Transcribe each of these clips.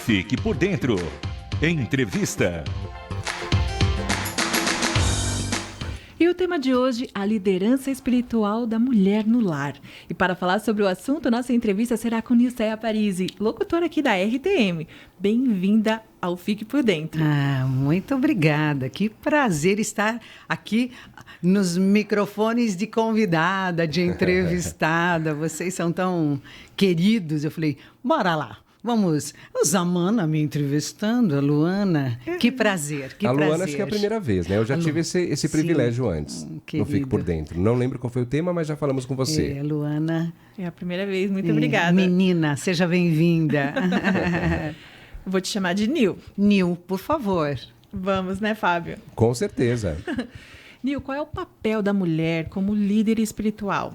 Fique por dentro. Entrevista. E o tema de hoje, a liderança espiritual da mulher no lar. E para falar sobre o assunto, nossa entrevista será com Nilceia Parisi, locutora aqui da RTM. Bem-vinda ao Fique por Dentro. Muito obrigada. Que prazer estar aqui nos microfones de convidada, de entrevistada. Vocês são tão queridos. Eu falei, bora lá. Vamos, a Zamana me entrevistando, a Luana. Que prazer, que a Luana prazer. acho que é a primeira vez, né? Eu já tive esse privilégio antes. Querida. Não Fique por Dentro. Não lembro qual foi o tema, mas já falamos com você. Luana. É a primeira vez, muito obrigada. Menina, seja bem-vinda. Vou te chamar de Nil. Nil, por favor. Vamos, né, Fábio? Com certeza. Nil, qual é o papel da mulher como líder espiritual?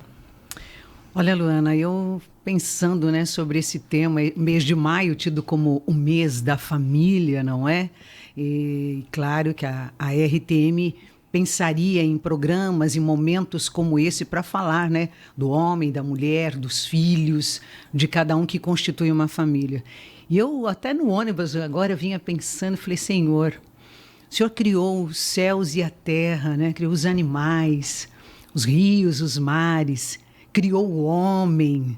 Olha, Luana, eu pensando, né, sobre esse tema, mês de maio tido como o mês da família, não é? E claro que a RTM pensaria em programas, em momentos como esse para falar, né, do homem, da mulher, dos filhos, de cada um que constitui uma família. E eu até no ônibus agora vinha pensando, falei, Senhor, o Senhor criou os céus e a terra, né? Criou os animais, os rios, os mares, criou o homem,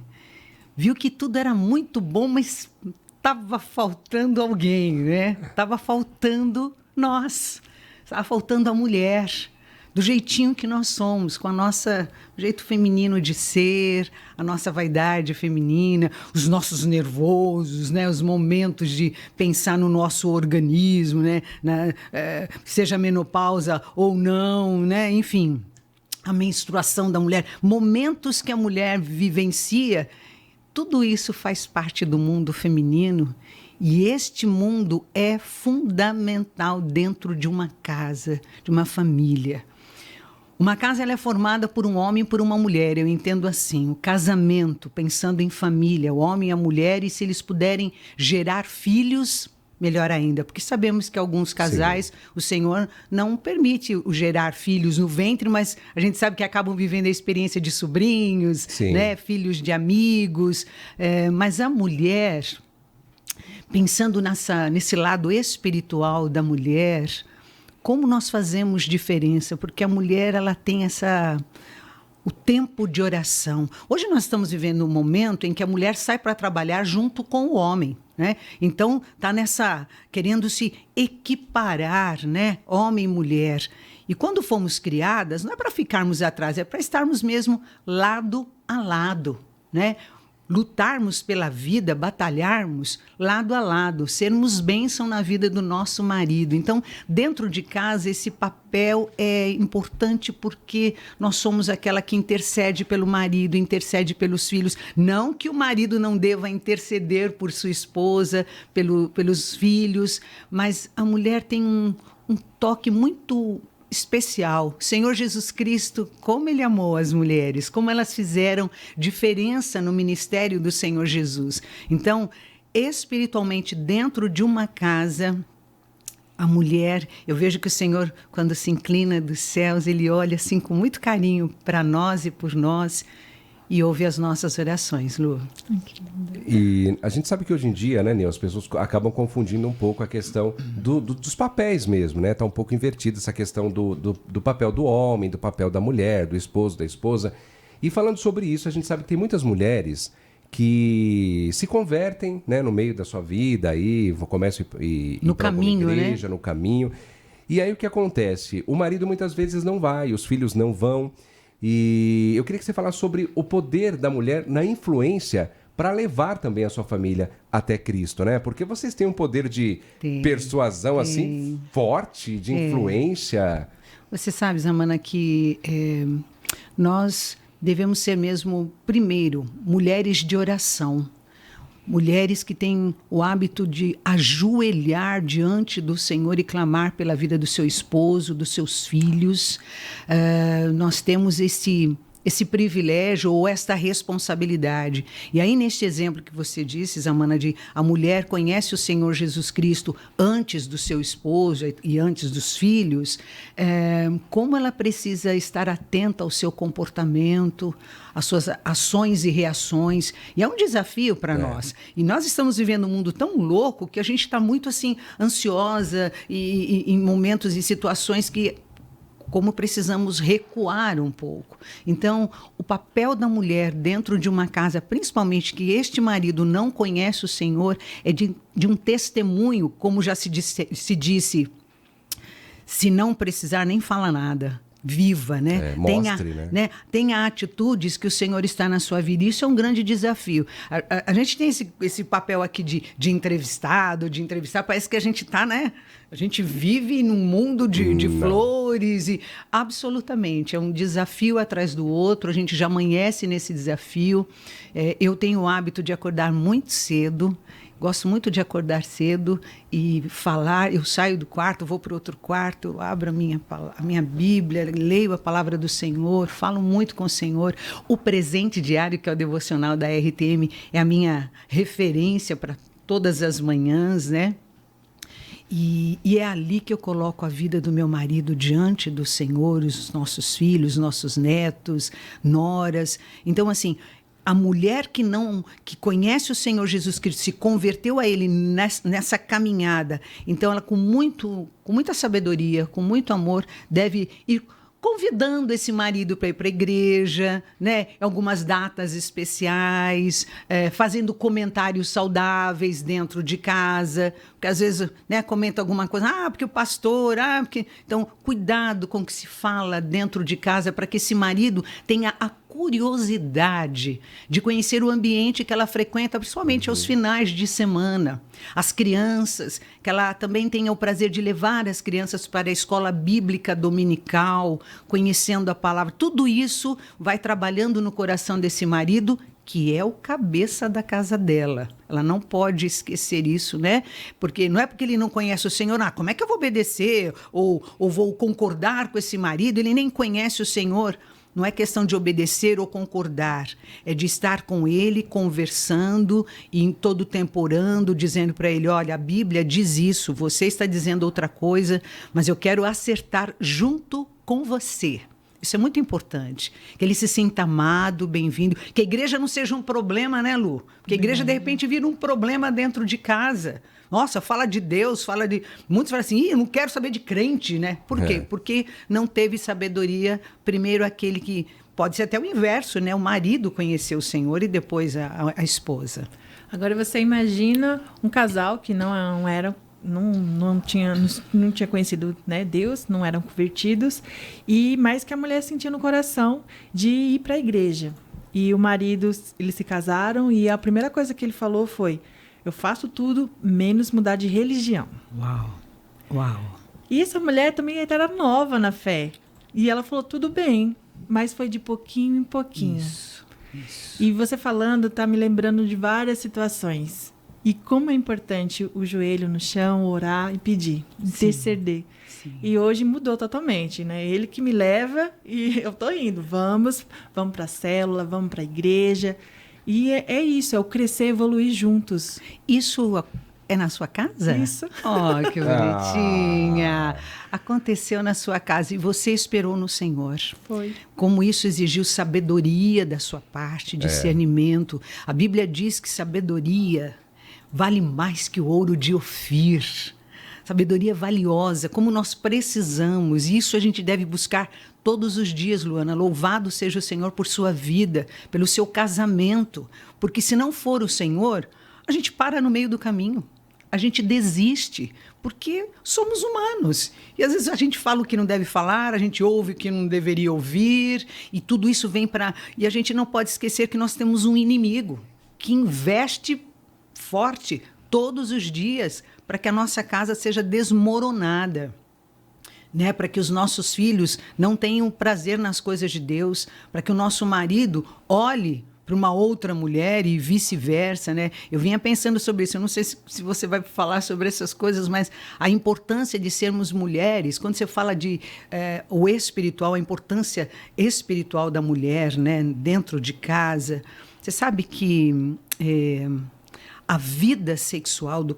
viu que tudo era muito bom, mas estava faltando alguém, né? Estava faltando nós, estava faltando a mulher, do jeitinho que nós somos, com o jeito feminino de ser, a nossa vaidade feminina, os nossos nervosos, né? Os momentos de pensar no nosso organismo, né? Seja menopausa ou não, né? Enfim, a menstruação da mulher, momentos que a mulher vivencia, tudo isso faz parte do mundo feminino e este mundo é fundamental dentro de uma casa, de uma família. Uma casa ela é formada por um homem e por uma mulher, eu entendo assim, o casamento, pensando em família, o homem e a mulher, e se eles puderem gerar filhos, melhor ainda, porque sabemos que alguns casais, o Senhor não permite o gerar filhos no ventre, mas a gente sabe que acabam vivendo a experiência de sobrinhos, né, filhos de amigos, mas a mulher, pensando nesse lado espiritual da mulher, como nós fazemos diferença? Porque a mulher ela tem o tempo de oração. Hoje nós estamos vivendo um momento em que a mulher sai para trabalhar junto com o homem, né? Então está querendo se equiparar, né? Homem e mulher. E quando fomos criadas, não é para ficarmos atrás, é para estarmos mesmo lado a lado, né? Lutarmos pela vida, batalharmos lado a lado, sermos bênção na vida do nosso marido. Então, dentro de casa, esse papel é importante porque nós somos aquela que intercede pelo marido, intercede pelos filhos. Não que o marido não deva interceder por sua esposa, pelos filhos, mas a mulher tem um toque muito especial. Senhor Jesus Cristo, como Ele amou as mulheres, como elas fizeram diferença no ministério do Senhor Jesus. Então, espiritualmente, dentro de uma casa, a mulher, eu vejo que o Senhor, quando se inclina dos céus, Ele olha assim com muito carinho para nós e por nós e ouve as nossas orações, Lu. E a gente sabe que hoje em dia, né, Nil, as pessoas acabam confundindo um pouco a questão dos papéis mesmo, né? Tá um pouco invertida essa questão do papel do homem, do papel da mulher, do esposo, da esposa. E falando sobre isso, a gente sabe que tem muitas mulheres que se convertem, né, no meio da sua vida, aí começam a ir no para caminho, alguma igreja, né? No caminho. E aí o que acontece? O marido muitas vezes não vai, os filhos não vão. E eu queria que você falasse sobre o poder da mulher na influência para levar também a sua família até Cristo, né? Porque vocês têm um poder de persuasão assim forte, de influência. Você sabe, Zamana, que nós devemos ser mesmo, primeiro, mulheres de oração. Mulheres que têm o hábito de ajoelhar diante do Senhor e clamar pela vida do seu esposo, dos seus filhos. Nós temos esse esse privilégio ou esta responsabilidade. E aí, neste exemplo que você disse, Zamana, de a mulher conhece o Senhor Jesus Cristo antes do seu esposo e antes dos filhos, como ela precisa estar atenta ao seu comportamento, às suas ações e reações. E é um desafio para nós. E nós estamos vivendo um mundo tão louco que a gente está muito assim ansiosa e em momentos e situações que como precisamos recuar um pouco. Então, o papel da mulher dentro de uma casa, principalmente que este marido não conhece o Senhor, é de um testemunho, como já se disse, se não precisar, nem fala nada. Viva, né? Mostre, né? Tenha atitudes que o Senhor está na sua vida. Isso é um grande desafio. A gente tem esse papel aqui de entrevistado, de entrevistar. Parece que a gente está, né? A gente vive num mundo de flores e absolutamente é um desafio atrás do outro. A gente já amanhece nesse desafio. Eu tenho o hábito de acordar muito cedo. Gosto muito de acordar cedo e falar. Eu saio do quarto, vou para outro quarto, abro a minha Bíblia, leio a palavra do Senhor, falo muito com o Senhor. O presente diário, que é o devocional da RTM, é a minha referência para todas as manhãs, né? E é ali que eu coloco a vida do meu marido diante do Senhor, os nossos filhos, nossos netos, noras. Então, assim, a mulher que conhece o Senhor Jesus Cristo, se converteu a Ele nessa caminhada, então ela com muita sabedoria, com muito amor, deve ir convidando esse marido para ir para a igreja, né? Algumas datas especiais, fazendo comentários saudáveis dentro de casa, porque às vezes, né, comenta alguma coisa, porque o pastor, porque... Então, cuidado com o que se fala dentro de casa para que esse marido tenha a curiosidade de conhecer o ambiente que ela frequenta, principalmente aos finais de semana. As crianças, que ela também tenha o prazer de levar as crianças para a escola bíblica dominical, conhecendo a palavra. Tudo isso vai trabalhando no coração desse marido, que é o cabeça da casa dela. Ela não pode esquecer isso, né? Porque não é porque ele não conhece o Senhor, como é que eu vou obedecer ou vou concordar com esse marido? Ele nem conhece o Senhor. Não é questão de obedecer ou concordar, é de estar com ele, conversando e em todo o tempo orando, dizendo para ele, olha, a Bíblia diz isso, você está dizendo outra coisa, mas eu quero acertar junto com você. Isso é muito importante, que ele se sinta amado, bem-vindo, que a igreja não seja um problema, né, Lu? Porque a igreja, de repente, vira um problema dentro de casa. Nossa, fala de Deus, fala de... Muitos falam assim, eu não quero saber de crente, né? Por quê? Porque não teve sabedoria, primeiro aquele que... Pode ser até o inverso, né? O marido conheceu o Senhor e depois a esposa. Agora você imagina um casal que não tinha conhecido, né, Deus, não eram convertidos, mas que a mulher sentia no coração de ir para a igreja. E o marido, eles se casaram e a primeira coisa que ele falou foi, eu faço tudo menos mudar de religião. Uau! E essa mulher também era nova na fé. E ela falou, tudo bem, mas foi de pouquinho em pouquinho. Isso. E você falando, tá me lembrando de várias situações. E como é importante o joelho no chão, orar e pedir, interceder. Sim. E hoje mudou totalmente, né? Ele que me leva e eu tô indo. Vamos para a célula, vamos para a igreja. E é isso, é o crescer e evoluir juntos. Isso é na sua casa? Isso. Oh, que bonitinha. Aconteceu na sua casa e você esperou no Senhor. Foi. Como isso exigiu sabedoria da sua parte, discernimento. A Bíblia diz que sabedoria vale mais que o ouro de Ofir. Sabedoria valiosa, como nós precisamos. E isso a gente deve buscar todos os dias, Luana. Louvado seja o Senhor por sua vida, pelo seu casamento. Porque se não for o Senhor, a gente para no meio do caminho. A gente desiste, porque somos humanos. E às vezes a gente fala o que não deve falar, a gente ouve o que não deveria ouvir, e tudo isso vem para... E a gente não pode esquecer que nós temos um inimigo que investe forte todos os dias para que a nossa casa seja desmoronada, né? Para que os nossos filhos não tenham prazer nas coisas de Deus, para que o nosso marido olhe para uma outra mulher e vice-versa, né? Eu vinha pensando sobre isso. Eu não sei se você vai falar sobre essas coisas, mas a importância de sermos mulheres, quando você fala de o espiritual, a importância espiritual da mulher, né, dentro de casa. Você sabe que a vida sexual do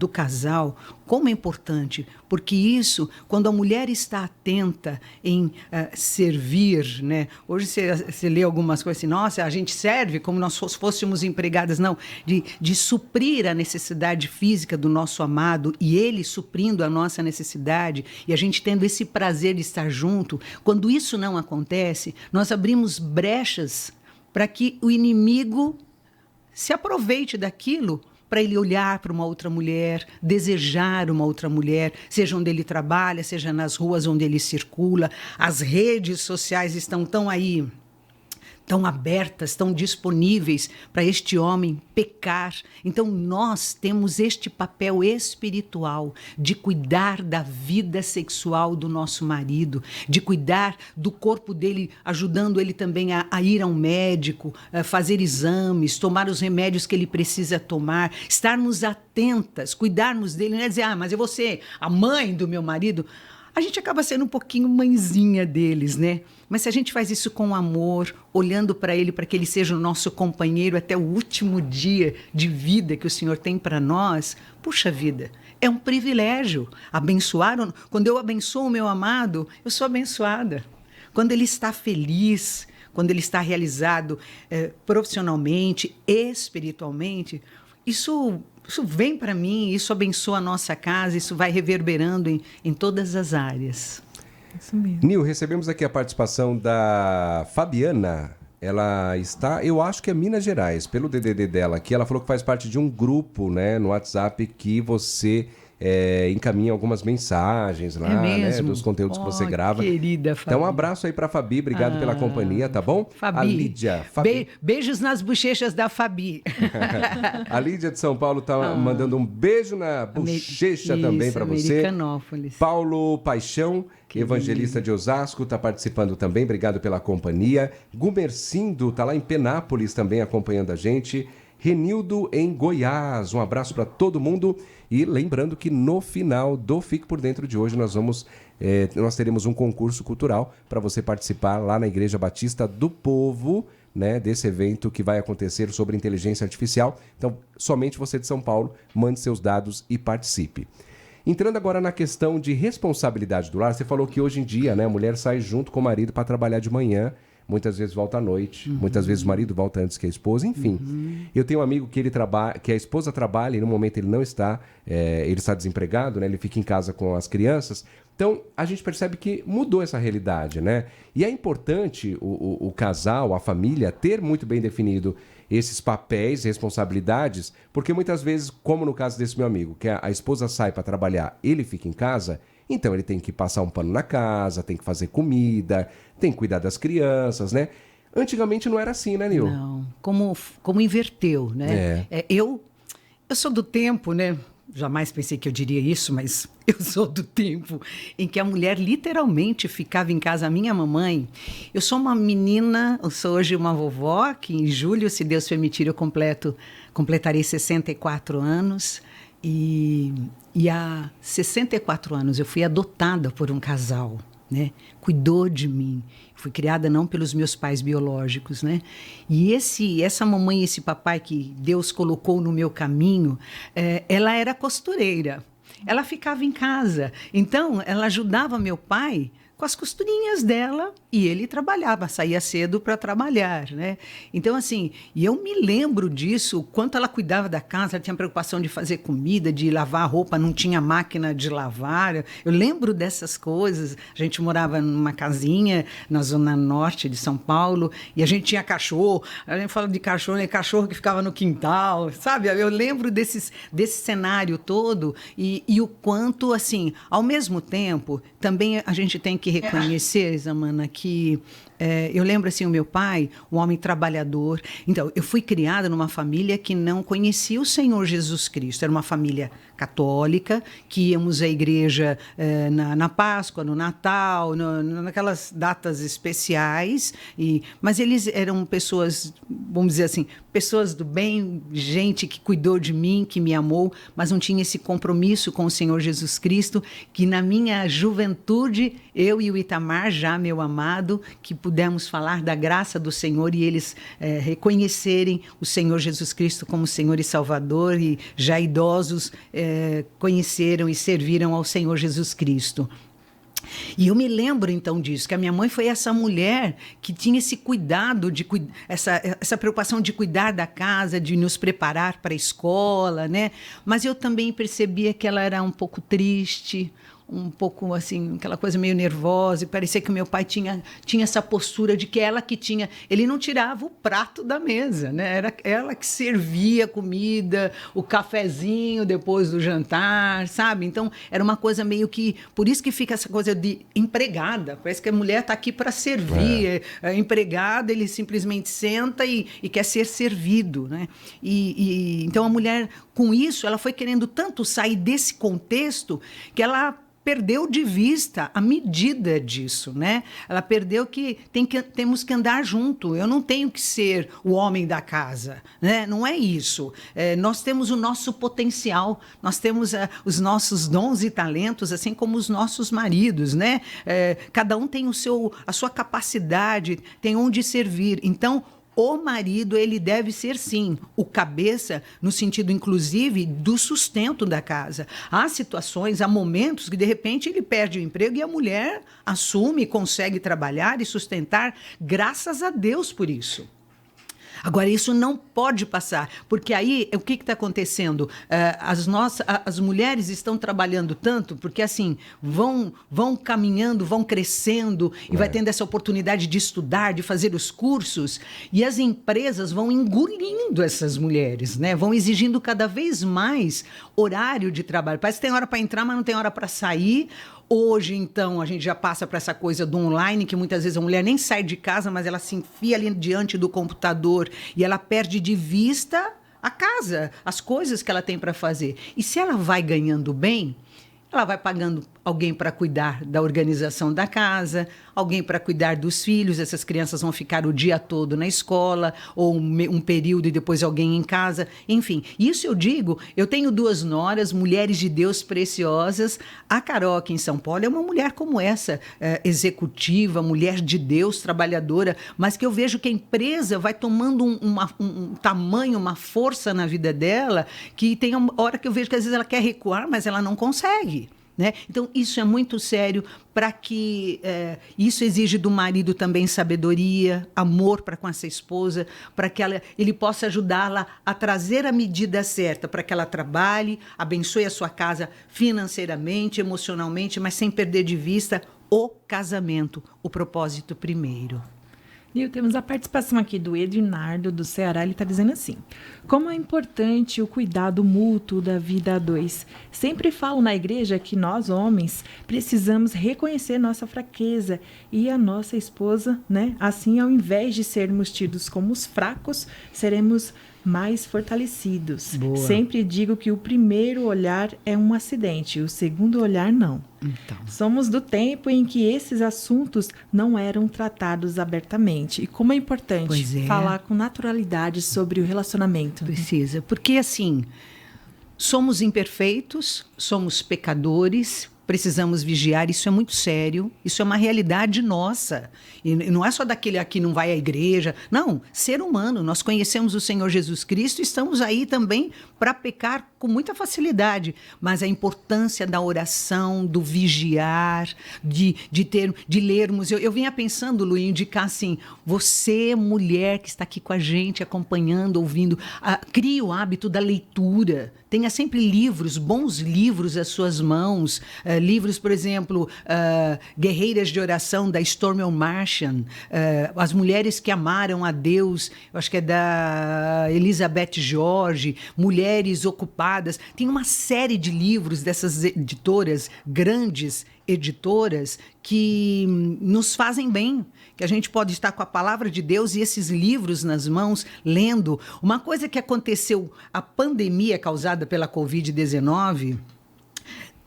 casal, como é importante, porque isso, quando a mulher está atenta em servir, né? Hoje você lê algumas coisas assim, nossa, a gente serve como nós fôssemos empregadas, não, de suprir a necessidade física do nosso amado e ele suprindo a nossa necessidade e a gente tendo esse prazer de estar junto. Quando isso não acontece, nós abrimos brechas para que o inimigo se aproveite daquilo para ele olhar para uma outra mulher, desejar uma outra mulher, seja onde ele trabalha, seja nas ruas onde ele circula. As redes sociais estão tão aí, tão abertas, tão disponíveis para este homem pecar. Então, nós temos este papel espiritual de cuidar da vida sexual do nosso marido, de cuidar do corpo dele, ajudando ele também a ir a um médico, a fazer exames, tomar os remédios que ele precisa tomar, estarmos atentas, cuidarmos dele, não é dizer, mas eu vou ser a mãe do meu marido. A gente acaba sendo um pouquinho mãezinha deles, né? Mas se a gente faz isso com amor, olhando para ele, para que ele seja o nosso companheiro até o último dia de vida que o Senhor tem para nós, puxa vida, é um privilégio abençoar. Quando eu abençoo o meu amado, eu sou abençoada. Quando ele está feliz, quando ele está realizado profissionalmente, espiritualmente, isso vem para mim, isso abençoa a nossa casa, isso vai reverberando em todas as áreas. Isso mesmo. Nil, recebemos aqui a participação da Fabiana. Ela está, eu acho que é Minas Gerais, pelo DDD dela aqui. Ela falou que faz parte de um grupo, né, no WhatsApp que você encaminha algumas mensagens lá, né, dos conteúdos que você grava. Querida Fabi. Então, um abraço aí pra Fabi, obrigado pela companhia, tá bom? Fabi. A Lídia. Fabi. Beijos nas bochechas da Fabi. A Lídia de São Paulo tá mandando um beijo na bochecha também para você. Americanópolis. Paulo Paixão, evangelista de Osasco, tá participando também, obrigado pela companhia. Gumercindo tá lá em Penápolis também acompanhando a gente. Renildo em Goiás, um abraço para todo mundo. E lembrando que no final do Fique Por Dentro de hoje nós teremos um concurso cultural para você participar lá na Igreja Batista do Povo, né, desse evento que vai acontecer sobre inteligência artificial. Então, somente você de São Paulo, mande seus dados e participe. Entrando agora na questão de responsabilidade do lar, você falou que hoje em dia, né, a mulher sai junto com o marido para trabalhar de manhã, muitas vezes volta à noite, muitas vezes o marido volta antes que a esposa, enfim. Eu tenho um amigo que a esposa trabalha e no momento ele não está, ele está desempregado, né? Ele fica em casa com as crianças. Então, a gente percebe que mudou essa realidade, né? E é importante o casal, a família, ter muito bem definido esses papéis, responsabilidades, porque muitas vezes, como no caso desse meu amigo, que a esposa sai para trabalhar, ele fica em casa, então ele tem que passar um pano na casa, tem que fazer comida, tem que cuidar das crianças, né? Antigamente não era assim, né, Nil? Não, como inverteu, né? Eu sou do tempo, né? Jamais pensei que eu diria isso, mas eu sou do tempo em que a mulher literalmente ficava em casa. A minha mamãe, eu sou uma menina, eu sou hoje uma vovó, que em julho, se Deus permitir, eu completarei 64 anos. E há 64 anos eu fui adotada por um casal, né? Cuidou de mim. Fui criada não pelos meus pais biológicos, né? E essa mamãe e esse papai que Deus colocou no meu caminho, ela era costureira. Ela ficava em casa. Então, ela ajudava meu pai com as costurinhas dela e ele trabalhava, saía cedo para trabalhar, né? Então, assim, e eu me lembro disso, o quanto ela cuidava da casa, ela tinha preocupação de fazer comida, de lavar a roupa, não tinha máquina de lavar. Eu lembro dessas coisas. A gente morava numa casinha na zona norte de São Paulo e a gente tinha cachorro. A gente fala de cachorro, né? Cachorro que ficava no quintal, sabe? Eu lembro desse cenário todo e o quanto, assim, ao mesmo tempo, também a gente tem que reconhecer, Isamana, que Eu lembro assim, o meu pai, um homem trabalhador. Então, eu fui criada numa família que não conhecia o Senhor Jesus Cristo. Era uma família católica, que íamos à igreja na Páscoa, no Natal, naquelas datas especiais. Mas eles eram pessoas, vamos dizer assim, pessoas do bem, gente que cuidou de mim, que me amou, mas não tinha esse compromisso com o Senhor Jesus Cristo, que na minha juventude, eu e o Itamar, já meu amado, que pudemos falar da graça do Senhor e eles reconhecerem o Senhor Jesus Cristo como Senhor e Salvador, e já idosos conheceram e serviram ao Senhor Jesus Cristo. E eu me lembro então disso, que a minha mãe foi essa mulher que tinha esse cuidado, essa preocupação de cuidar da casa, de nos preparar para a escola, né? Mas eu também percebia que ela era um pouco triste, um pouco assim, aquela coisa meio nervosa, e parecia que o meu pai tinha essa postura de que ela que tinha... Ele não tirava o prato da mesa, né? Era ela que servia a comida, o cafezinho depois do jantar, sabe? Então, era uma coisa meio que... Por isso que fica essa coisa de empregada. Parece que a mulher está aqui para servir. Empregada, ele simplesmente senta e quer ser servido, né? Então, a mulher, com isso, ela foi querendo tanto sair desse contexto que ela perdeu de vista a medida disso, né? Ela perdeu que temos que andar junto. Eu não tenho que ser o homem da casa, né? Não é isso. Nós temos o nosso potencial, nós temos os nossos dons e talentos, assim como os nossos maridos, né? Cada um tem a sua capacidade, tem onde servir. Então, o marido, ele deve ser, sim, o cabeça, no sentido, inclusive, do sustento da casa. Há situações, há momentos que, de repente, ele perde o emprego e a mulher assume, consegue trabalhar e sustentar, graças a Deus por isso. Agora, isso não pode passar, porque aí, o que está acontecendo? As mulheres estão trabalhando tanto, porque assim, vão caminhando, vão crescendo, e vai tendo essa oportunidade de estudar, de fazer os cursos, e as empresas vão engolindo essas mulheres, né? Vão exigindo cada vez mais horário de trabalho. Parece que tem hora para entrar, mas não tem hora para sair. Hoje, então, a gente já passa para essa coisa do online, que muitas vezes a mulher nem sai de casa, mas ela se enfia ali diante do computador e ela perde de vista a casa, as coisas que ela tem para fazer. E se ela vai ganhando bem, ela vai pagando alguém para cuidar da organização da casa, alguém para cuidar dos filhos. Essas crianças vão ficar o dia todo na escola, ou um período e depois alguém em casa. Enfim, isso eu digo, eu tenho 2 noras, mulheres de Deus preciosas. A Carol, aqui em São Paulo, é uma mulher como essa, executiva, mulher de Deus, trabalhadora, mas que eu vejo que a empresa vai tomando um tamanho, uma força na vida dela, que tem uma hora que eu vejo que às vezes ela quer recuar, mas ela não consegue. Né? Então, isso é muito sério, para que isso exige do marido também sabedoria, amor para com essa esposa, para que ele possa ajudá-la a trazer a medida certa, para que ela trabalhe, abençoe a sua casa financeiramente, emocionalmente, mas sem perder de vista o casamento, o propósito primeiro. E temos a participação aqui do Ednardo, do Ceará. Ele está dizendo assim: como é importante o cuidado mútuo da vida a dois. Sempre falo na igreja que nós, homens, precisamos reconhecer nossa fraqueza e a nossa esposa, né? Assim, ao invés de sermos tidos como os fracos, seremos mais fortalecidos. Boa. Sempre digo que o primeiro olhar é um acidente, o segundo olhar não. Então. Somos do tempo em que esses assuntos não eram tratados abertamente. E como é importante falar com naturalidade sobre o relacionamento. Precisa, porque assim, somos imperfeitos, somos pecadores, precisamos vigiar, isso é muito sério, isso é uma realidade nossa. E não é só daquele aqui não vai à igreja, não, ser humano, nós conhecemos o Senhor Jesus Cristo e estamos aí também para pecar com muita facilidade, mas a importância da oração, do vigiar, de lermos. Eu vinha pensando, Lu, em indicar assim, você, mulher que está aqui com a gente, acompanhando, ouvindo, crie o hábito da leitura. Tenha sempre livros, bons livros às suas mãos. Livros, por exemplo, Guerreiras de Oração, da Stormy Martian. As Mulheres que Amaram a Deus, eu acho que é da Elizabeth George. Mulheres Ocupadas, Ilustradas. Tem uma série de livros dessas editoras, grandes editoras, que nos fazem bem, que a gente pode estar com a palavra de Deus e esses livros nas mãos, lendo. Uma coisa que aconteceu, a pandemia causada pela Covid-19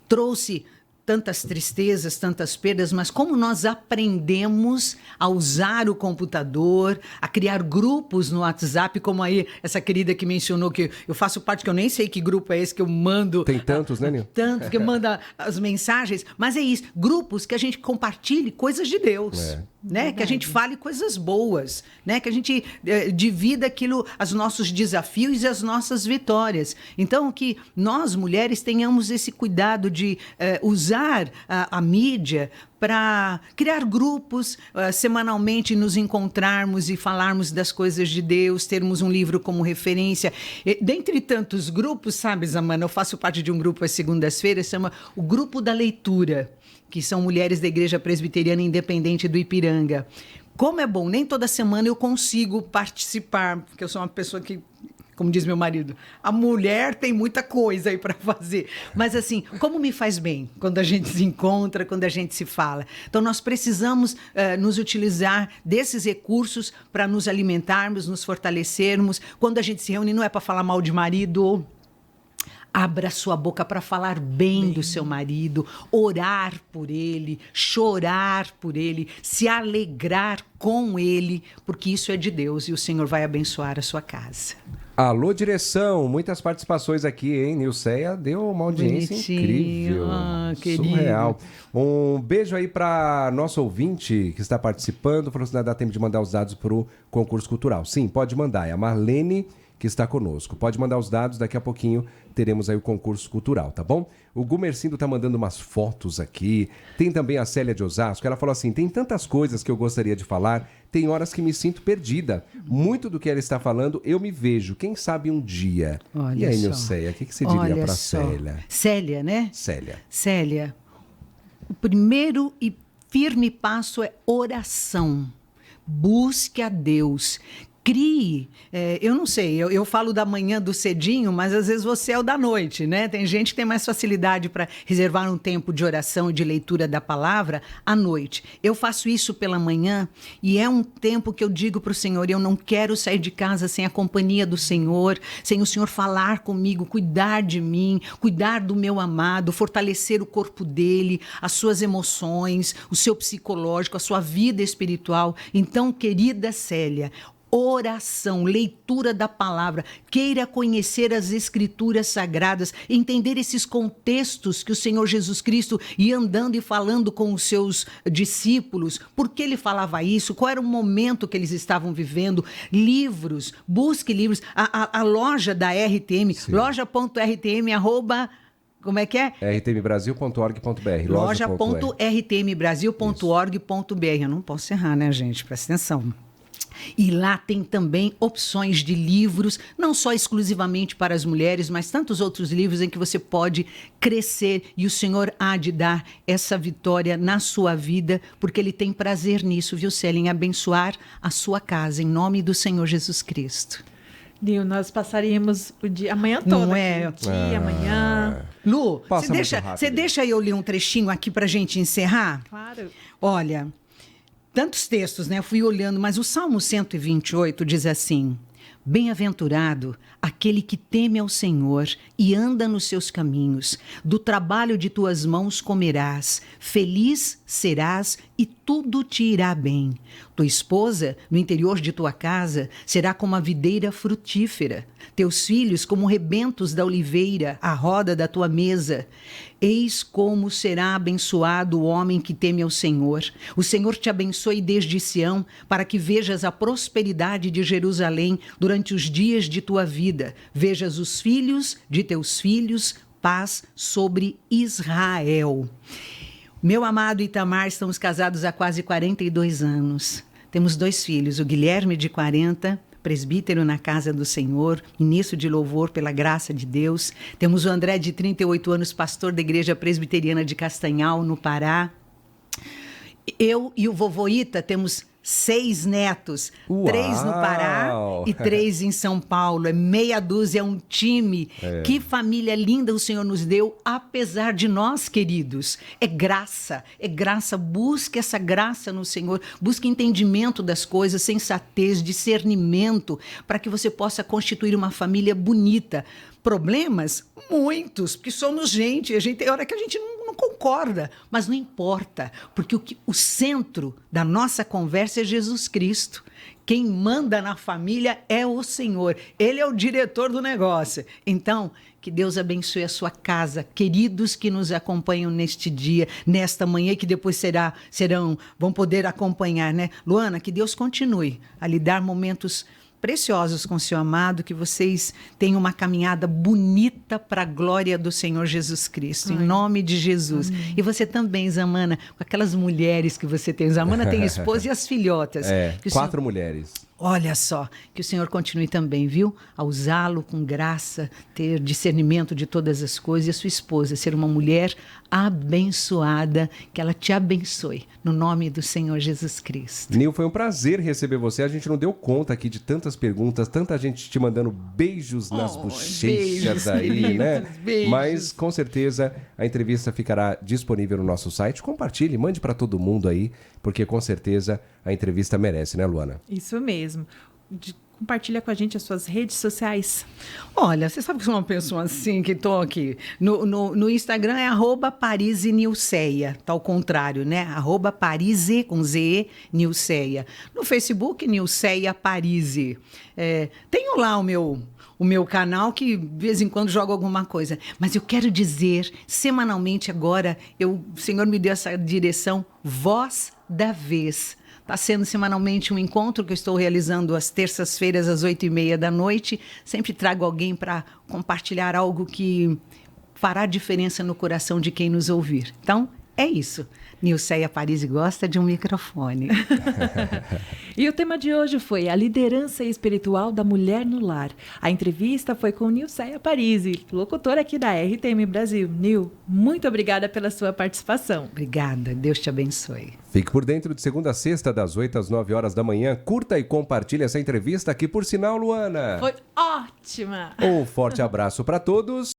trouxe tantas tristezas, tantas perdas, mas como nós aprendemos a usar o computador, a criar grupos no WhatsApp, como aí essa querida que mencionou que eu faço parte, que eu nem sei que grupo é esse que eu mando. Tem tantos, né, Nil? Tantos que manda as mensagens, mas é isso, grupos que a gente compartilhe coisas de Deus. Né? Que a gente fale coisas boas, né? Que a gente divida aquilo, os nossos desafios e as nossas vitórias. Então, que nós, mulheres, tenhamos esse cuidado de usar a mídia para criar grupos, semanalmente nos encontrarmos e falarmos das coisas de Deus, termos um livro como referência. Dentre tantos grupos, sabe, Zamana, eu faço parte de um grupo às segundas-feiras, chama o Grupo da Leitura, que são mulheres da Igreja Presbiteriana Independente do Ipiranga. Como é bom, nem toda semana eu consigo participar, porque eu sou uma pessoa que, como diz meu marido, a mulher tem muita coisa aí para fazer. Mas assim, como me faz bem quando a gente se encontra, quando a gente se fala. Então nós precisamos nos utilizar desses recursos para nos alimentarmos, nos fortalecermos. Quando a gente se reúne, não é para falar mal de marido. Abra sua boca para falar bem do seu marido, orar por ele, chorar por ele, se alegrar com ele, porque isso é de Deus e o Senhor vai abençoar a sua casa. Alô, direção, muitas participações aqui, hein? Nilceia deu uma audiência incrível, surreal. Um beijo aí para nosso ouvinte que está participando, falou se não dá tempo de mandar os dados para o concurso cultural. Sim, pode mandar, é a Marlene que está conosco. Pode mandar os dados, daqui a pouquinho teremos aí o concurso cultural, tá bom? O Gumercindo tá mandando umas fotos aqui. Tem também a Célia de Osasco, ela falou assim, tem tantas coisas que eu gostaria de falar, tem horas que me sinto perdida. Muito do que ela está falando, eu me vejo, quem sabe um dia. Olha e aí, só. Nilceia, o que você diria para só. Célia? Célia, né? Célia, o primeiro e firme passo é oração. Busque a Deus. Crie, eu não sei, eu falo da manhã do cedinho, mas às vezes você é o da noite, né? Tem gente que tem mais facilidade para reservar um tempo de oração e de leitura da palavra à noite. Eu faço isso pela manhã e é um tempo que eu digo para o Senhor, eu não quero sair de casa sem a companhia do Senhor, sem o Senhor falar comigo, cuidar de mim, cuidar do meu amado, fortalecer o corpo dele, as suas emoções, o seu psicológico, a sua vida espiritual. Então, querida Célia, oração, leitura da palavra, queira conhecer as escrituras sagradas, entender esses contextos que o Senhor Jesus Cristo ia andando e falando com os seus discípulos, por que ele falava isso, qual era o momento que eles estavam vivendo, livros, busque livros, a loja da RTM, loja.rtm, como é que é? rtmbrasil.org.br. Loja.rtmbrasil.org.br. Eu não posso errar, né, gente? Presta atenção. E lá tem também opções de livros, não só exclusivamente para as mulheres, mas tantos outros livros em que você pode crescer e o Senhor há de dar essa vitória na sua vida, porque Ele tem prazer nisso, viu, Célia, em abençoar a sua casa, em nome do Senhor Jesus Cristo. Nil, nós passaríamos o dia, amanhã toda. Não é? Aqui, o dia, amanhã. Lu, você deixa eu ler um trechinho aqui para a gente encerrar? Claro. Olha, tantos textos, né? Eu fui olhando, mas o Salmo 128 diz assim: bem-aventurado aquele que teme ao Senhor e anda nos seus caminhos. Do trabalho de tuas mãos comerás, feliz serás e tudo te irá bem. Tua esposa, no interior de tua casa, será como a videira frutífera. Teus filhos como rebentos da oliveira, à roda da tua mesa. Eis como será abençoado o homem que teme ao Senhor. O Senhor te abençoe desde Sião, para que vejas a prosperidade de Jerusalém durante os dias de tua vida. Vejas os filhos de teus filhos, paz sobre Israel. Meu amado Itamar, estamos casados há quase 42 anos. Temos 2 filhos, o Guilherme, de 40, presbítero na casa do Senhor, ministro de louvor pela graça de Deus. Temos o André, de 38 anos, pastor da Igreja Presbiteriana de Castanhal, no Pará. Eu e o vovô Ita temos 6 netos, 3 no Pará e 3 em São Paulo. É meia dúzia, é um time. Que família linda o Senhor nos deu, apesar de nós, queridos. É graça, é graça. Busque essa graça no Senhor, busque entendimento das coisas, sensatez, discernimento, para que você possa constituir uma família bonita. Problemas? Muitos, porque somos gente. Tem hora que a gente não concorda, mas não importa, porque o centro da nossa conversa é Jesus Cristo. Quem manda na família é o Senhor. Ele é o diretor do negócio. Então, que Deus abençoe a sua casa, queridos que nos acompanham neste dia, nesta manhã, que depois vão poder acompanhar, né? Luana, que Deus continue a lhe dar momentos preciosos com seu amado, que vocês tenham uma caminhada bonita para a glória do Senhor Jesus Cristo, em nome de Jesus. Amém. E você também, Zamana, com aquelas mulheres que você tem. Zamana tem a esposa e as filhotas. 4 mulheres. Olha só, que o Senhor continue também, viu? A usá-lo com graça, ter discernimento de todas as coisas, e a sua esposa ser uma mulher abençoada, que ela te abençoe, no nome do Senhor Jesus Cristo. Nil, foi um prazer receber você. A gente não deu conta aqui de tantas perguntas, tanta gente te mandando beijos nas bochechas aí, né? Beijos. Mas, com certeza, a entrevista ficará disponível no nosso site. Compartilhe, mande para todo mundo aí, porque com certeza a entrevista merece, né, Luana? Isso mesmo. Compartilha com a gente as suas redes sociais. Olha, você sabe que eu sou uma pessoa assim, que estou aqui. No Instagram é @ParizeNilceia. Tá ao contrário, né? @Parize, com Z, Nilceia. No Facebook, Nilceia Parize. Tenho lá o meu canal, que de vez em quando jogo alguma coisa. Mas eu quero dizer, semanalmente agora, o Senhor me deu essa direção, Voz da Vez. Está sendo semanalmente um encontro que eu estou realizando às terças-feiras, às 8h30 da noite. Sempre trago alguém para compartilhar algo que fará diferença no coração de quem nos ouvir. Então, é isso. Nilceia Parize gosta de um microfone. E o tema de hoje foi a liderança espiritual da mulher no lar. A entrevista foi com Nilceia Parize, locutora aqui da RTM Brasil. Nil, muito obrigada pela sua participação. Obrigada, Deus te abençoe. Fique por dentro de segunda a sexta, das 8 às 9 horas da manhã. Curta e compartilhe essa entrevista aqui, por sinal, Luana. Foi ótima! Um forte abraço para todos.